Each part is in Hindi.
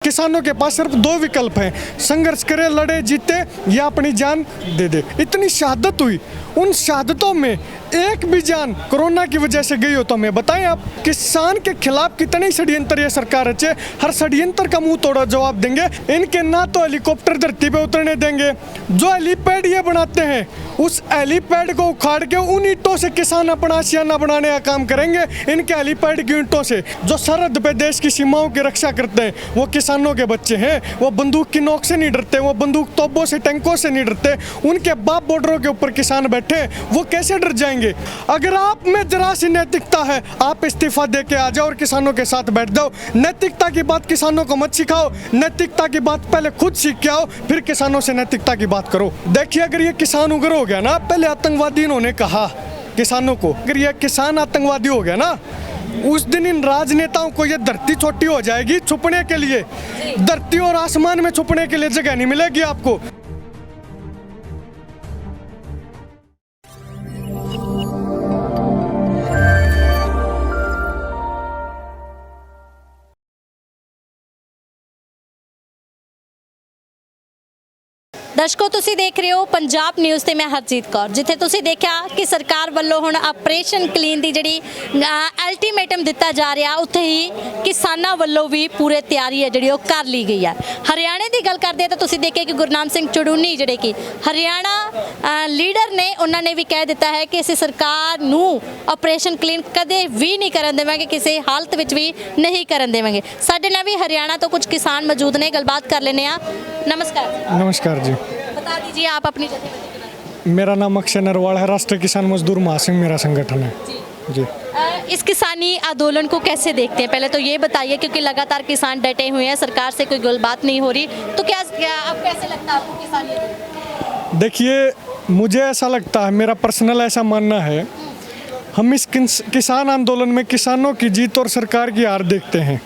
किसानों के पास सिर्फ दो विकल्प हैं, संघर्ष करे, लड़े, जीते या अपनी जान दे दे। इतनी शहादत हुई, उन शहादतों में एक भी जान कोरोना की वजह से गई हो तो हमें बताएं आप। किसान के खिलाफ कितने षड्यंत्र ये सरकार रचे, हर षड्यंत्र का मुंह तोड़ा जवाब देंगे। इनके ना तो हेलीकॉप्टर धरती पे उतरने देंगे, जो हेलीपैड ये बनाते हैं उस हेलीपैड को उखाड़ के उन ईंटों से किसान अपना आशियाना बनाने का काम करेंगे। इनके हेलीपैड की ईंटों से जो सरहद पे देश की सीमाओं की रक्षा करते हैं वो किसानों के बच्चे हैं। वो बंदूक की नोक से नहीं डरते, वो बंदूक तोपों से, टैंकों से नहीं डरते। उनके बाप बॉर्डरों के ऊपर किसान बैठे, वो कैसे डर जाएंगे? अगर आप में जरा सी नैतिकता है, आप इस्तीफा दे के आ जाओ और किसानों के साथ बैठ जाओ। नैतिकता की बात किसानों को मत सिखाओ, नैतिकता की बात पहले खुद सीख के आओ, फिर किसानों से नैतिकता की बात करो। देखिए, अगर ये किसान उग्र हो गया ना, पहले आतंकवादी इन्होंने कहा किसानों को, अगर ये किसान आतंकवादी हो गया ना, उस दिन इन राजनेताओं को ये धरती छोटी हो जाएगी छुपने के लिए। धरती और आसमान में छुपने के लिए जगह नहीं मिलेगी आपको। दर्शकों, तुसी देख रहे हो पंजाब न्यूज़ ते मैं हरजीत कौर। जिथे तुसी देखा कि सरकार वालों हुण ऑपरेशन क्लीन दी जिहड़ी अल्टीमेटम दिता जा रहा, उत्थे ही किसानां वालों भी पूरे तैयारी है जिहड़ी कर ली गई है। हरियाणे की गल करते हैं तो तुसी देखे कि गुरनाम सिंह चुड़ूनी जिहड़े कि हरियाणा लीडर ने, उन्होंने भी कह दिता है कि असीं सरकार नूं ऑपरेशन क्लीन कदे भी नहीं करन देवांगे, किसी हालत विच भी नहीं करन देवांगे। साडे नाल भी हरियाणा तो कुछ किसान मौजूद ने, गलबात कर लेने आ। नमस्कार। नमस्कार जी, बता दीजिए आप अपनी जथेबंदी के बारे में। मेरा नाम अक्षय नरवाल है, राष्ट्रीय किसान मजदूर महासंघ मेरा संगठन है जी। इस किसानी आंदोलन को कैसे देखते हैं, पहले तो ये बताइए, क्योंकि लगातार किसान डटे हुए हैं, सरकार से कोई बात नहीं हो रही, तो क्या अब कैसे लगता है आपको किसानी आंदोलन? देखिए, मुझे ऐसा लगता है, मेरा पर्सनल ऐसा मानना है, हम इस किसान आंदोलन में किसानों की जीत और सरकार की हार देखते हैं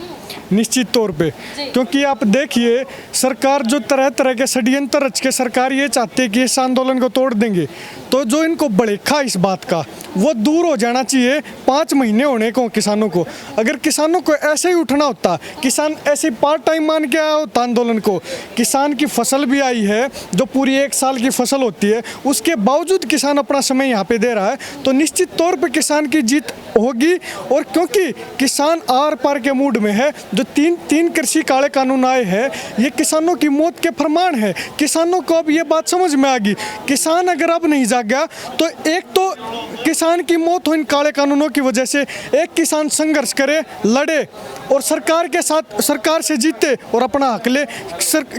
निश्चित तौर पे। क्योंकि आप देखिए, सरकार जो तरह तरह के षड्यंत्र रच के सरकार ये चाहती है कि इस आंदोलन को तोड़ देंगे, तो जो इनको भड़ेखा इस बात का वो दूर हो जाना चाहिए। 5 महीने होने को किसानों को, अगर किसानों को ऐसे ही उठना होता, किसान ऐसे पार्ट टाइम मान के आया होता आंदोलन को, किसान की फसल भी आई है जो पूरी 1 साल की फसल होती है, उसके बावजूद किसान अपना समय यहाँ पे दे रहा है, तो निश्चित तौर पर किसान की जीत होगी। और क्योंकि किसान आर पार के मूड में है, जो तीन कृषि काले कानून आए हैं, ये किसानों की मौत के प्रमाण है। किसानों को अब ये बात समझ में आ गई, किसान अगर अब नहीं जाग गया तो एक तो किसान की मौत हो इन काले कानूनों की वजह से, एक किसान संघर्ष करे, लड़े और सरकार के साथ, सरकार से जीते और अपना हक ले।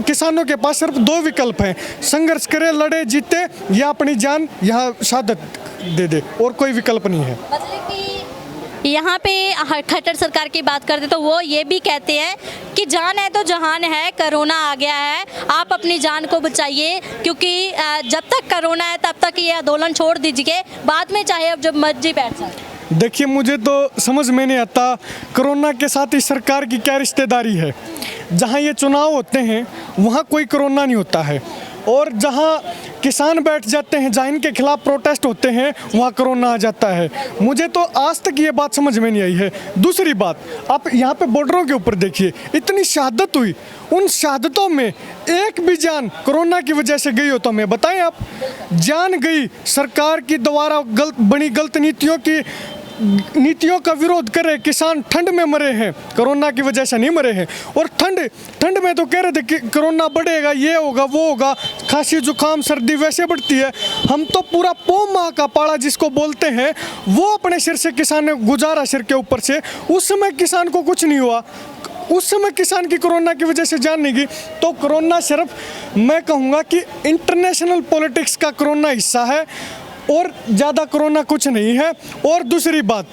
किसानों के पास सिर्फ दो विकल्प हैं, संघर्ष करे, लड़े, जीते या अपनी जान यहाँ शहादत दे दे, और कोई विकल्प नहीं है। मतलब कि यहाँ पे खट्टर सरकार की बात करते तो वो ये भी कहते हैं कि जान है तो जहान है, कोरोना आ गया है, आप अपनी जान को बचाइए, क्योंकि जब तक कोरोना है तब तक ये आंदोलन छोड़ दीजिए, बाद में चाहे अब जब मर्जी बैठ जाए। देखिए, मुझे तो समझ में नहीं आता कोरोना के साथ इस सरकार की क्या रिश्तेदारी है। जहाँ ये चुनाव होते हैं वहाँ कोई कोरोना नहीं होता है, और जहाँ किसान बैठ जाते हैं, जहाँ इनके खिलाफ प्रोटेस्ट होते हैं, वहाँ कोरोना आ जाता है। मुझे तो आज तक ये बात समझ में नहीं आई है। दूसरी बात, आप यहाँ पे बॉर्डरों के ऊपर देखिए, इतनी शहादत हुई, उन शहादतों में एक भी जान कोरोना की वजह से गई हो तो हमें बताएं आप। जान गई, सरकार की द्वारा बनी गलत नीतियों का विरोध करे, किसान ठंड में मरे हैं, कोरोना की वजह से नहीं मरे हैं। और ठंड में तो कह रहे थे कि कोरोना बढ़ेगा, ये होगा, वो होगा, खांसी जुकाम सर्दी वैसे बढ़ती है। हम तो पूरा पौ माह का पाला जिसको बोलते हैं वो अपने सिर से किसान ने गुजारा, सिर के ऊपर से। उस समय किसान को कुछ नहीं हुआ, उस समय किसान की कोरोना की वजह से जान नहीं गई। तो कोरोना सिर्फ मैं कहूँगा कि इंटरनेशनल पॉलिटिक्स का कोरोना हिस्सा है, और ज़्यादा कोरोना कुछ नहीं है। और दूसरी बात,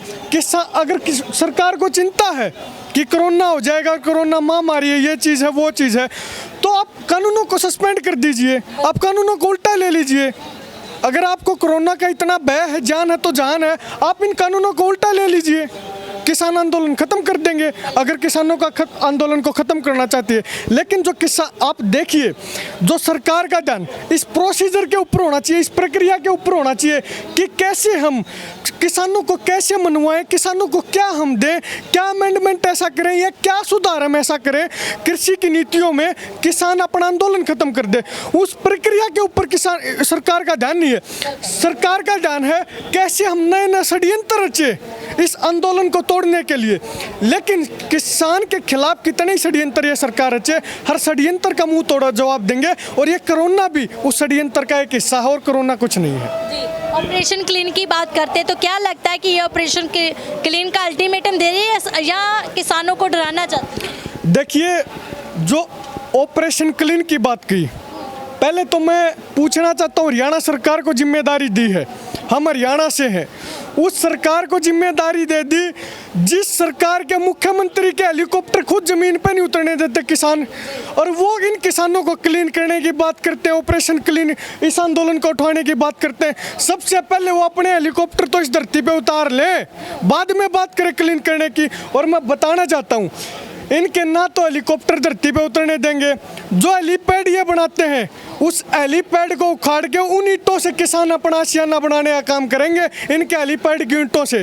अगर सरकार को चिंता है कि कोरोना हो जाएगा, कोरोना महामारी है, ये चीज़ है, वो चीज़ है, तो आप कानूनों को सस्पेंड कर दीजिए, आप कानूनों को उल्टा ले लीजिए। अगर आपको कोरोना का इतना भय है, जान है तो जान है, आप इन कानूनों को उल्टा ले लीजिए। किसान आंदोलन खत्म कर देंगे अगर किसानों का आंदोलन को खत्म करना चाहती है। लेकिन जो किसान, आप देखिए, जो सरकार का ध्यान इस प्रोसीजर के ऊपर होना चाहिए, इस प्रक्रिया के ऊपर होना चाहिए कि कैसे हम किसानों को कैसे मनवाएं, किसानों को क्या हम दें, क्या अमेंडमेंट ऐसा करें या क्या सुधार हम ऐसा करें कृषि की नीतियों में किसान अपना आंदोलन खत्म कर दे। उस प्रक्रिया के ऊपर किसान सरकार का ध्यान नहीं है। सरकार का ध्यान है कैसे हम नए नए षड्यंत्र रचे इस आंदोलन को तोड़ने के लिए। लेकिन किसान के खिलाफ कितने षड्यंत्र ये सरकार रचे, हर षड्यंत्र का मुंह तोड़ा जवाब देंगे। और ये कोरोना भी उस षड्यंत्र का एक हिस्सा है और कोरोना कुछ नहीं है। ऑपरेशन क्लीन की बात करते हैं तो क्या लगता है कि ये ऑपरेशन क्लीन का अल्टीमेटम दे रही है या किसानों को डराना चाहती है? देखिए, जो ऑपरेशन क्लीन की बात की, पहले तो मैं पूछना चाहता हूँ, हरियाणा सरकार को जिम्मेदारी दी है, हम हरियाणा से हैं, उस सरकार को जिम्मेदारी दे दी जिस सरकार के मुख्यमंत्री के हेलीकॉप्टर खुद जमीन पर नहीं उतरने देते किसान, और वो इन किसानों को क्लीन करने की बात करते हैं, ऑपरेशन क्लीन इस आंदोलन को उठाने की बात करते हैं। सबसे पहले वो अपने हेलीकॉप्टर तो इस धरती पे उतार ले, बाद में बात करें क्लीन करने की। और मैं बताना चाहता हूँ, इनके ना तो हेलीकॉप्टर धरती पे उतरने देंगे, जो हेलीपैड ये बनाते हैं उस हेलीपैड को उखाड़ के उन ईंटों से किसान अपना आशियाना बनाने का काम करेंगे, इनके हेलीपैड की ईंटों से।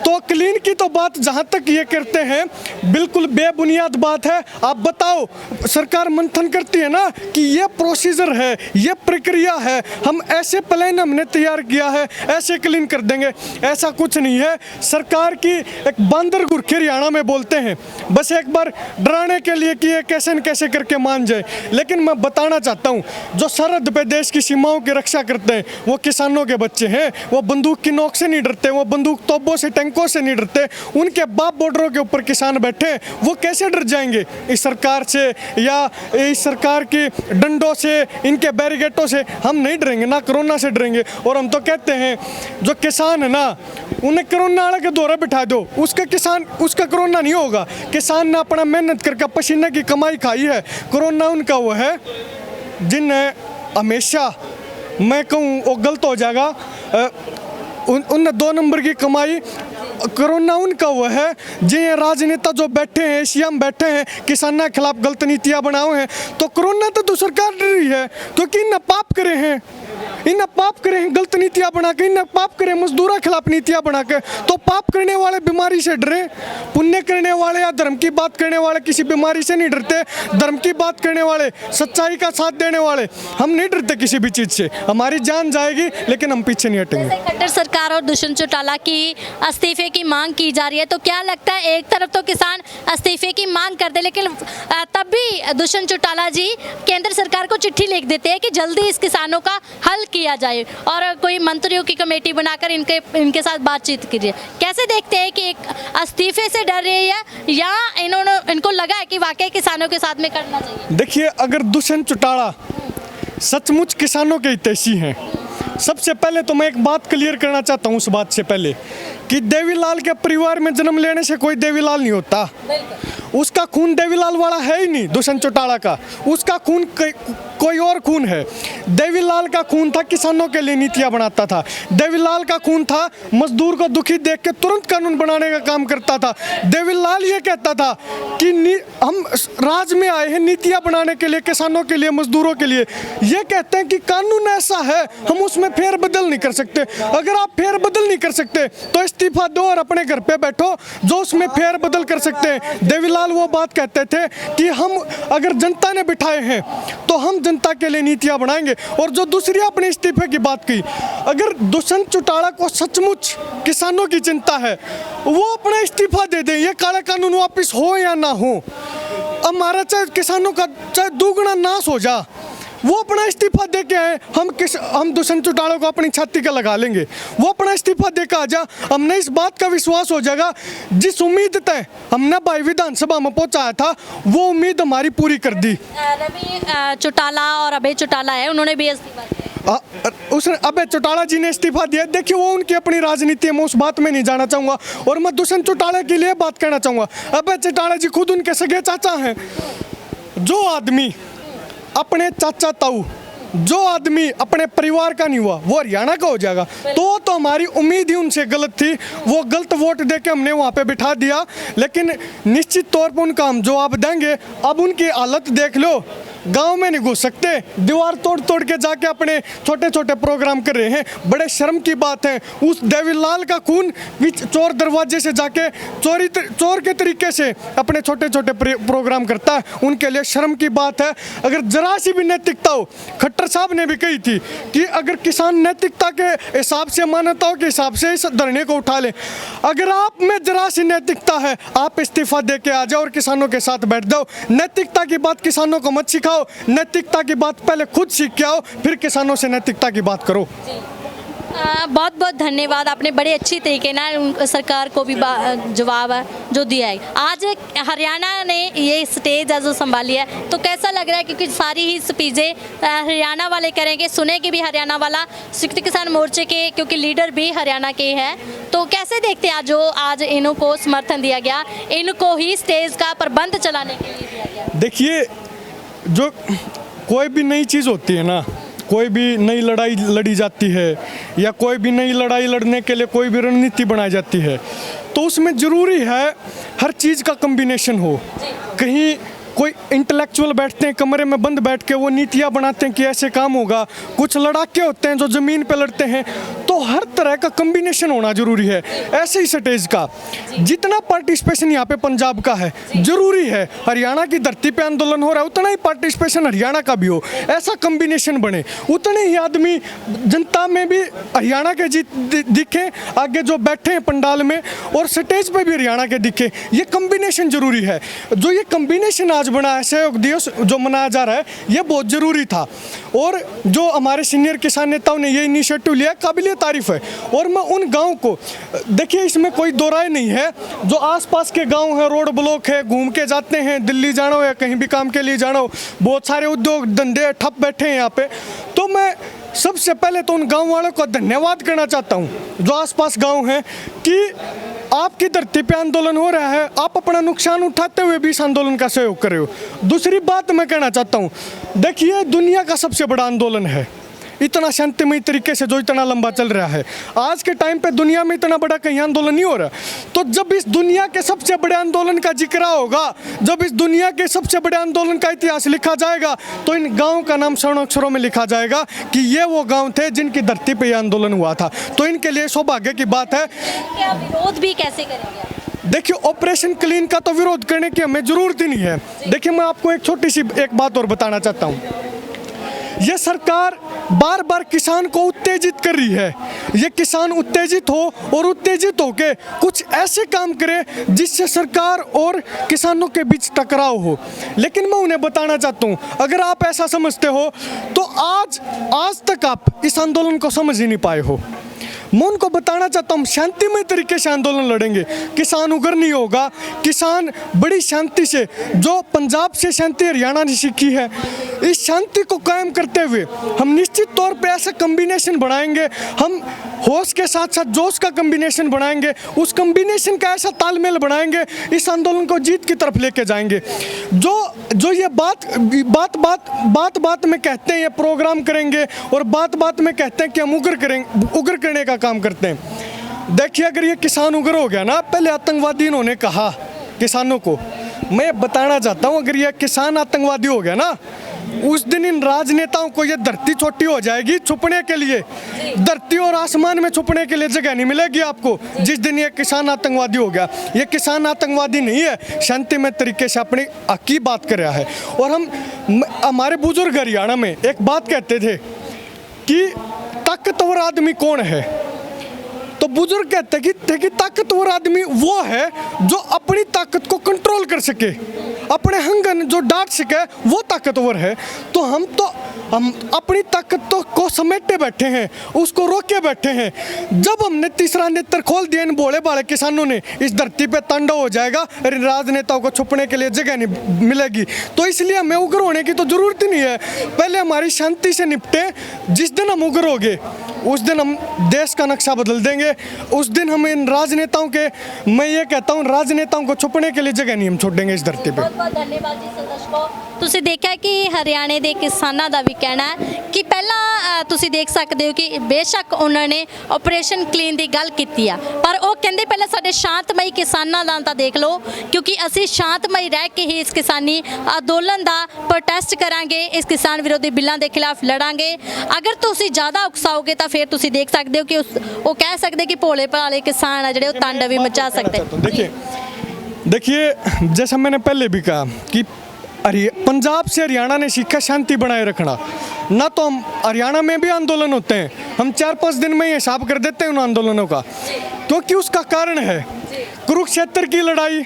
तो क्लीन की तो बात जहां तक ये करते हैं बिल्कुल बेबुनियाद बात है। आप बताओ, सरकार मंथन करती है ना कि ये प्रोसीजर है, ये प्रक्रिया है, हम ऐसे प्लान हमने तैयार किया है, ऐसे क्लीन कर देंगे, ऐसा कुछ नहीं है। सरकार की एक बंदर गुरखे हरियाणा में बोलते हैं, बस एक बार डराने के लिए कि ये कैसे न कैसे करके मान जाए। लेकिन मैं बताना चाहता हूँ, जो सरहद पे देश की सीमाओं की रक्षा करते हैं वो किसानों के बच्चे हैं, वो बंदूक की नोक से नहीं डरते, वो बंदूक तोपों से टैंकों से नहीं डरते, उनके बाप बॉर्डरों के ऊपर किसान बैठे, वो कैसे डर जाएंगे इस सरकार से या इस सरकार की डंडों से, इनके बैरिकेडों से? हम नहीं डरेंगे, ना कोरोना से डरेंगे। और हम तो कहते हैं जो किसान है ना, उन्हें कोरोना वाले के दौरे बिठा दो, उसका कोरोना नहीं होगा। किसान ने अपना मेहनत करके पसीने की कमाई खाई है, कोरोना उनका वो है जिन्हें हमेशा, मैं कहूँ वो गलत हो जाएगा, उन 2 नंबर की कमाई। कोरोना उनका वो है जिन्हें राजनेता जो बैठे हैं, सीएम बैठे हैं, किसानों के खिलाफ गलत नीतियाँ बनाए हैं। तो कोरोना तो सरकार डर रही है क्योंकि इन्हें पाप करे हैं, इन्हें पाप करें गलत नीतियाँ बना के, इन्हें पाप करें मजदूरों के खिलाफ नीतियाँ बना के। तो पाप करने वाले बीमारी से डरे, पुण्य करने वाले या धर्म की बात करने वाले किसी बीमारी से नहीं डरते। धर्म की बात करने वाले, सच्चाई का साथ देने वाले, हम नहीं डरते किसी भी चीज़ से। हमारी जान जाएगी लेकिन हम पीछे नहीं हटेंगे। खट्टर सरकार और दुष्यंत चौटाला की इस्तीफे की मांग की जा रही है, तो क्या लगता है एक तरफ तो किसान इस्तीफे की मांग करते, लेकिन तब भी दुष्यंत चौटाला जी केंद्र सरकार को चिट्ठी लिख देते हैं कि जल्दी इस किसानों का हल किया जाए और कोई मंत्रियों की कमेटी बनाकर इनके साथ बातचीत कीजिए। कैसे देखते हैं कि एक इस्तीफे से डर रही है या इनको लगा है कि वाकई किसानों के साथ में करना चाहिए? देखिए, अगर दुष्यंत चौटाला सचमुच किसानों के हितैषी हैं, सबसे पहले तो मैं एक बात क्लियर करना चाहता हूँ उस बात से पहले कि देवीलाल के परिवार में जन्म लेने से कोई देवीलाल नहीं होता। उसका खून देवीलाल वाला है ही नहीं, दुष्यंत चौटाला का। उसका खून कोई और खून है। देवीलाल का खून था किसानों के लिए नीतियां बनाता था। देवीलाल का खून था मजदूर को दुखी देख के तुरंत कानून बनाने का काम करता था। देवीलाल ये कहता था कि हम राज में आए हैं नीतियां बनाने के लिए, किसानों के लिए, मजदूरों के लिए। ये कहते हैं कि कानून ऐसा है, हम उसमें फेरबदल नहीं कर सकते। अगर आप फेरबदल नहीं कर सकते तो इस्तीफा दो और अपने घर पे बैठो जो उसमें फेरबदल कर सकते हैं। देवीलाल वो बात कहते थे कि हम अगर जनता ने बिठाए हैं तो हम जनता के लिए नीतियां बनाएंगे। और जो दूसरी अपने इस्तीफे की बात की, अगर दुष्यंत चौटाला को सचमुच किसानों की चिंता है, वो अपना इस्तीफा दे दें, ये काला कानून वापस हो या ना हो, हमारा चाहे किसानों का चाहे दुगना नाश हो जा, वो अपना इस्तीफा दे के आए। हम दुष्यंत चौटाला को अपनी छाती का लगा लेंगे, वो अपना इस्तीफा दे के आ जा, हमने इस बात का विश्वास हो जाएगा जिस उम्मीद तय हमने भाई विधानसभा में पहुंचाया था वो उम्मीद हमारी पूरी कर दी। रवि चौटाला और अभय चौटाला है, उन्होंने भी इस्तीफा दिया। उसने अभय चौटाला जी ने इस्तीफा दिया। देखिए, वो उनकी अपनी राजनीति है, मैं उस बात में नहीं जाना चाहूँगा। और मैं दुष्यंत चौटाला के लिए बात कहना चाहूँगा, अभय चौटाला जी खुद उनके सगे चाचा हैं। जो आदमी अपने चाचा ताऊ जो आदमी अपने परिवार का नहीं हुआ वो हरियाणा का हो जाएगा। तो हमारी उम्मीद ही उनसे गलत थी, वो गलत वोट दे के हमने वहाँ पे बिठा दिया। लेकिन निश्चित तौर पर उनका हम जवाब देंगे। अब उनकी हालत देख लो, गांव में नहीं घुस सकते, दीवार तोड़ तोड़ के जाके अपने छोटे छोटे प्रोग्राम कर रहे हैं। बड़े शर्म की बात है, उस देवीलाल का खून चोर दरवाजे से जाके चोर के तरीके से अपने छोटे छोटे प्रोग्राम करता है। उनके लिए शर्म की बात है। अगर जरा सी भी नैतिकता हो, खट्टर साहब ने भी कही थी कि अगर किसान नैतिकता के हिसाब से, मानवताओं के हिसाब से इस धरने को उठा ले, अगर आप में जरा सी नैतिकता है, आप इस्तीफा दे के आ जाओ और किसानों के साथ बैठ जाओ। नैतिकता की बात किसानों को मत सिखाओ, नैतिकता की बात पहले खुद सीख के आओ, फिर किसानों से नैतिकता की बात करो। बहुत बहुत धन्यवाद, आपने बड़े अच्छी तरीके ना सरकार को भी जवाब जो दिया है। आज हरियाणा ने ये स्टेज है जो संभाली है, तो कैसा लग रहा है? क्योंकि सारी ही स्पीचें हरियाणा वाले करेंगे, सुनेंगे भी हरियाणा वाला, संयुक्त किसान मोर्चे के, क्योंकि लीडर भी हरियाणा के हैं। तो कैसे देखते हैं जो आज इनको समर्थन दिया गया, इनको ही स्टेज का प्रबंध चलाने के लिए दिया गया? देखिए, जो कोई भी नई चीज़ होती है ना, कोई भी नई लड़ाई लड़ी जाती है या कोई भी नई लड़ाई लड़ने के लिए कोई भी रणनीति बनाई जाती है, तो उसमें ज़रूरी है हर चीज़ का कॉम्बिनेशन हो। कहीं कोई इंटेलेक्चुअल बैठते हैं कमरे में बंद बैठ के वो नीतियाँ बनाते हैं कि ऐसे काम होगा, कुछ लड़ाके होते हैं जो ज़मीन पे लड़ते हैं, तो हर तरह का कॉम्बिनेशन होना ज़रूरी है। ऐसे ही स्टेज का जितना पार्टिसिपेशन यहाँ पे पंजाब का है ज़रूरी है, हरियाणा की धरती पे आंदोलन हो रहा है उतना ही पार्टिसिपेशन हरियाणा का भी हो, ऐसा कॉम्बिनेशन बने, उतने ही आदमी जनता में भी हरियाणा के दिखे, आगे जो बैठे हैं पंडाल में और स्टेज पे भी हरियाणा के दिखे। ये कॉम्बिनेशन ज़रूरी है। जो ये कॉम्बिनेशन आज बना है, सहयोग दिवस जो मनाया जा रहा है, ये बहुत ज़रूरी था। और जो हमारे सीनियर किसान नेताओं ने ये इनिशिएटिव लिया, काबिल तारीफ़ है। और मैं उन गाँव को, देखिए इसमें कोई दो राय नहीं है, जो आसपास के गांव हैं, रोड ब्लॉक है, घूम के जाते हैं, दिल्ली जाना हो या कहीं भी काम के लिए जाना हो, बहुत सारे उद्योग धंधे ठप बैठे हैं यहाँ पे, तो मैं सबसे पहले तो उन गांव वालों को धन्यवाद करना चाहता हूँ जो आसपास गांव हैं कि आपकी धरती पे आंदोलन हो रहा है, आप अपना नुकसान उठाते हुए भी इस आंदोलन का सहयोग कर रहे हो। दूसरी बात मैं कहना चाहता हूँ, देखिए दुनिया का सबसे बड़ा आंदोलन है, इतना शांतिमय तरीके से जो इतना लंबा चल रहा है। आज के टाइम पे दुनिया में इतना बड़ा कहीं आंदोलन नहीं हो रहा। तो जब इस दुनिया के सबसे बड़े आंदोलन का जिक्र होगा, जब इस दुनिया के सबसे बड़े आंदोलन का इतिहास लिखा जाएगा, तो इन गाँव का नाम स्वर्ण अक्षरों में लिखा जाएगा कि ये वो गाँव थे जिनकी धरती पर यह आंदोलन हुआ था। तो इनके लिए सौभाग्य की बात है। क्या विरोध भी कैसे करेंगे? देखिए, ऑपरेशन क्लीन का तो विरोध करने की हमें ज़रूरत ही नहीं है। देखिए, मैं आपको एक छोटी सी एक बात और बताना चाहता हूँ। ये सरकार बार बार किसान को उत्तेजित कर रही है। ये किसान उत्तेजित हो और उत्तेजित होके कुछ ऐसे काम करे जिससे सरकार और किसानों के बीच टकराव हो। लेकिन मैं उन्हें बताना चाहता हूँ, अगर आप ऐसा समझते हो तो आज तक आप इस आंदोलन को समझ ही नहीं पाए हो। मैं उनको बताना चाहता हूँ, शांतिमय तरीके से आंदोलन लड़ेंगे, किसान उग्र नहीं होगा। किसान बड़ी शांति से, जो पंजाब से शांति हरियाणा ने सीखी है, इस शांति को कायम करते हुए हम निश्चित तौर पे ऐसा कॉम्बिनेशन बनाएंगे, हम होश के साथ साथ जोश का कॉम्बिनेशन बनाएंगे, उस कॉम्बिनेशन का ऐसा तालमेल बनाएंगे, इस आंदोलन को जीत की तरफ लेके जाएंगे। जो ये बात में कहते हैं ये प्रोग्राम करेंगे और बात में कहते हैं कि हम उग्र करने का काम करते हैं। देखिए, अगर ये किसान उग्र हो गया ना, पहले आतंकवादी इन्होंने कहा किसानों को, मैं बताना चाहता हूँ, अगर ये किसान आतंकवादी हो गया ना, उस दिन इन राजनेताओं को ये धरती छोटी हो जाएगी छुपने के लिए, धरती और आसमान में छुपने के लिए जगह नहीं मिलेगी आपको। जिस दिन ये किसान आतंकवादी हो गया, ये किसान आतंकवादी नहीं है, शांतिमय तरीके से अपनी हक की बात कर रहा है। और हमारे बुजुर्ग हरियाणा में एक बात कहते थे कि ताकतवर आदमी कौन है, तो बुजुर्ग कहते थे कि ताकतवर आदमी वो है जो अपनी ताकत को कंट्रोल कर सके, अपने हंगन जो डांट सके, वो ताकतवर है। तो हम अपनी ताकत को समेटे बैठे हैं, उसको रोके बैठे हैं। जब हमने तीसरा नेत्र खोल दिया इन भोले भाले किसानों ने, इस धरती पे तांडव हो जाएगा और इन राजनेताओं को छुपने के लिए जगह नहीं मिलेगी। तो इसलिए हमें उग्र होने की तो जरूरत ही नहीं है, पहले हमारी शांति से निपटे। जिस दिन हम उग्र हो गए उस दिन हम देश का नक्शा बदल देंगे। उस दिन हम इन राजनेताओं के, मैं ये कहता हूँ, राजनेताओं को छुपने के लिए जगह नहीं हम छोड़ेंगे इस धरती पे। बहुत बहुत धन्यवाद जी। दर्शकों, ਤੁਸੀਂ ਦੇਖਿਆ ਕਿ ਹਰਿਆਣੇ ਦੇ ਕਿਸਾਨਾਂ ਦਾ ਵੀ ਕਹਿਣਾ ਹੈ ਕਿ ਪਹਿਲਾਂ ਤੁਸੀਂ ਦੇਖ ਸਕਦੇ ਹੋ ਕਿ ਬੇਸ਼ੱਕ ਉਹਨਾਂ ਨੇ ਆਪਰੇਸ਼ਨ ਕਲੀਨ ਦੀ ਗੱਲ ਕੀਤੀ ਆ, ਪਰ ਉਹ ਕਹਿੰਦੇ ਪਹਿਲਾਂ ਸਾਡੇ ਸ਼ਾਂਤਮਈ ਕਿਸਾਨਾਂ ਦਾ ਤਾਂ ਦੇਖ ਲਓ, ਕਿਉਂਕਿ ਅਸੀਂ ਸ਼ਾਂਤਮਈ ਰਹਿ ਕੇ ਹੀ ਇਸ ਕਿਸਾਨੀ ਅੰਦੋਲਨ ਦਾ ਪ੍ਰੋਟੈਸਟ ਕਰਾਂਗੇ, ਇਸ ਕਿਸਾਨ ਵਿਰੋਧੀ ਬਿੱਲਾਂ ਦੇ ਖਿਲਾਫ ਲੜਾਂਗੇ। ਅਗਰ ਤੁਸੀਂ ਜ਼ਿਆਦਾ ਉਕਸਾਓਗੇ ਤਾਂ ਫਿਰ ਤੁਸੀਂ ਦੇਖ ਸਕਦੇ ਹੋ ਕਿ ਉਹ ਕਹਿ ਸਕਦੇ ਕਿ ਭੋਲੇ ਭਾਲੇ किसान है जो तांडव भी मचा सकते हैं। देखिए जैसा मैंने पहले भी कहा कि पंजाब से हरियाणा ने सीखा शांति बनाए रखना। ना तो हम हरियाणा में भी आंदोलन होते हैं, हम 4-5 दिन में ही हिसाब कर देते हैं उन आंदोलनों का, क्योंकि उसका कारण है कुरुक्षेत्र की लड़ाई,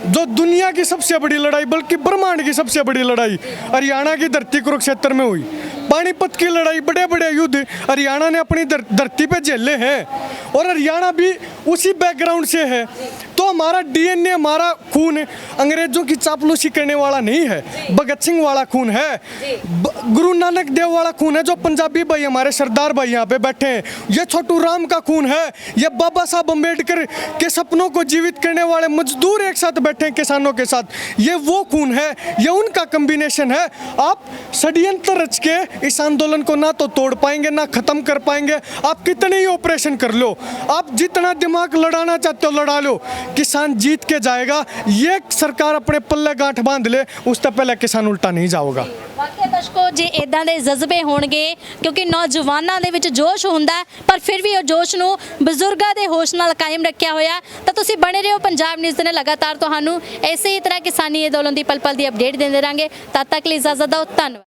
जो दुनिया की सबसे बड़ी लड़ाई, बल्कि ब्रह्मांड की सबसे बड़ी लड़ाई हरियाणा की धरती कुरुक्षेत्र में हुई। पानीपत की लड़ाई, बड़े बड़े युद्ध हरियाणा ने अपनी धरती पे झेले हैं, और हरियाणा भी उसी बैकग्राउंड से है। तो हमारा डीएनए, हमारा खून अंग्रेजों की चापलूसी करने वाला नहीं है, भगत सिंह वाला खून है, गुरु नानक देव वाला खून है, जो पंजाबी भाई हमारे सरदार भाई यहाँ पे बैठे हैं, ये छोटू राम का खून है, ये बाबा साहब अम्बेडकर के सपनों को जीवित करने वाले मजदूर एक साथ बैठे हैं किसानों के साथ, ये वो खून है, ये उनका कम्बिनेशन है। आप षड्यंत्र रच के इस आंदोलन को ना तो तोड़ पाएंगे ना खत्म कर पाएंगे। आप कितने ही ऑपरेशन कर लो, आप जितना दिमाग लड़ाना चाहते हो लड़ा लो, किसान जीत के जाएगा। ये सरकार अपने पल्ले गांठ बांध ले, उससे पहले किसान उल्टा नहीं जाओगा। ਵਾਕਿਆ ਦਰਸ਼ਕੋ, ਜੇ ਇਦਾਂ ਦੇ ਜਜ਼ਬੇ ਹੋਣਗੇ, ਕਿਉਂਕਿ ਨੌਜਵਾਨਾਂ ਦੇ ਵਿੱਚ ਜੋਸ਼ ਹੁੰਦਾ ਹੈ, ਪਰ ਫਿਰ ਵੀ ਉਹ ਜੋਸ਼ ਨੂੰ ਬਜ਼ੁਰਗਾਂ ਦੇ ਹੋਸ਼ ਨਾਲ ਕਾਇਮ ਰੱਖਿਆ ਹੋਇਆ, ਤਾਂ ਤੁਸੀਂ ਬਣੇ ਰਹੋ ਪੰਜਾਬ ਨਿਊਜ਼ ਦੇ ਨਾਲ। ਲਗਾਤਾਰ ਤੁਹਾਨੂੰ ਇਸੇ ਹੀ ਤਰ੍ਹਾਂ ਕਿਸਾਨੀ ਅੰਦੋਲਨ ਦੀ ਪਲ ਪਲ ਦੀ ਅਪਡੇਟ ਦਿੰਦੇ ਰਹਾਂਗੇ। ਤਦ ਤੱਕ ਲਈ ਇਜਾਜ਼ਤ ਦਿਓ, ਧੰਨਵਾਦ।